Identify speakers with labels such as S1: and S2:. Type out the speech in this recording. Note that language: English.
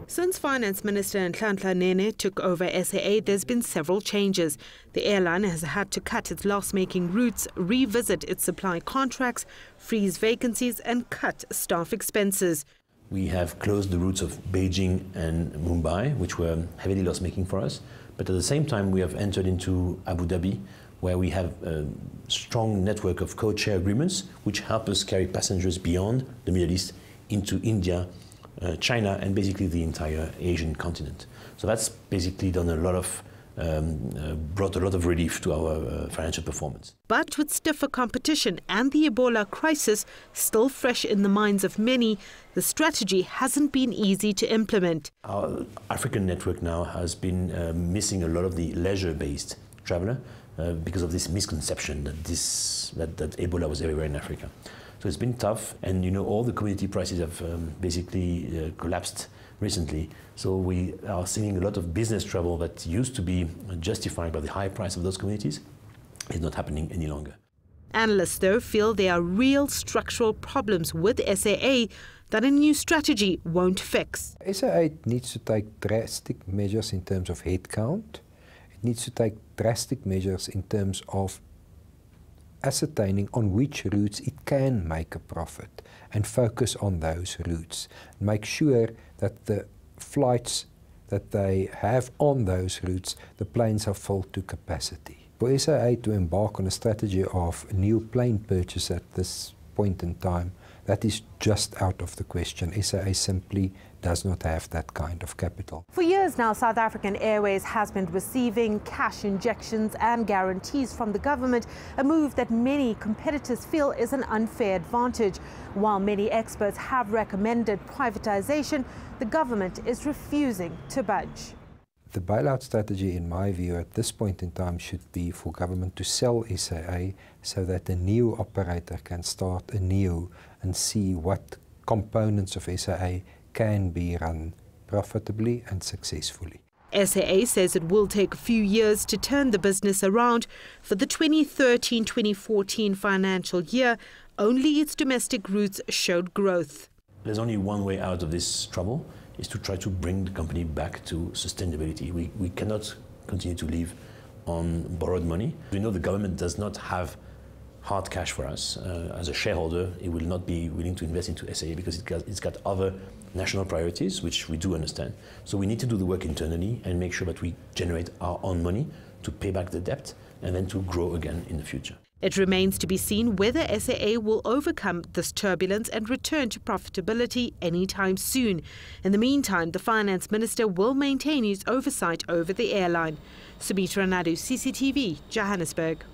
S1: Since Finance Minister Sumitra Nydoo took over SAA, there's been several changes. The airline has had to cut its loss-making routes, revisit its supply contracts, freeze vacancies and cut staff expenses.
S2: We have closed the routes of Beijing and Mumbai, which were heavily loss-making for us. But at the same time, we have entered into Abu Dhabi, where we have a strong network of code-share agreements, which help us carry passengers beyond the Middle East into India, China, and basically the entire Asian continent. So that's basically done a lot of, brought a lot of relief to our financial performance.
S1: But with stiffer competition and the Ebola crisis still fresh in the minds of many, the strategy hasn't been easy to implement.
S2: Our African network now has been missing a lot of the leisure-based traveler because of this misconception that Ebola was everywhere in Africa. So it's been tough, and you know, all the commodity prices have basically collapsed recently. So we are seeing a lot of business travel that used to be justified by the high price of those commodities is not happening any longer.
S1: Analysts, though, feel there are real structural problems with SAA that a new strategy won't fix.
S3: SAA needs to take drastic measures in terms of headcount. It needs to take drastic measures in terms of ascertaining on which routes it can make a profit and focus on those routes. Make sure that the flights that they have on those routes, the planes are full to capacity. For SAA to embark on a strategy of new plane purchase at this point in time, that is just out of the question. SAA simply does not have that kind of capital.
S1: For years now, South African Airways has been receiving cash injections and guarantees from the government, a move that many competitors feel is an unfair advantage. While many experts have recommended privatization, the government is refusing to budge.
S3: The bailout strategy, in my view, at this point in time should be for government to sell SAA so that a new operator can start anew and see what components of SAA can be run profitably and successfully.
S1: SAA says it will take a few years to turn the business around. For the 2013-2014 financial year, only its domestic routes showed growth.
S2: There's only one way out of this trouble, is to try to bring the company back to sustainability. We cannot continue to live on borrowed money. We know the government does not have hard cash for us. As a shareholder, it will not be willing to invest into SAA because it's got other national priorities, which we do understand. So we need to do the work internally and make sure that we generate our own money to pay back the debt and then to grow again in the future.
S1: It remains to be seen whether SAA will overcome this turbulence and return to profitability anytime soon. In the meantime, the Finance Minister will maintain his oversight over the airline. Sumitra Nydoo, CCTV, Johannesburg.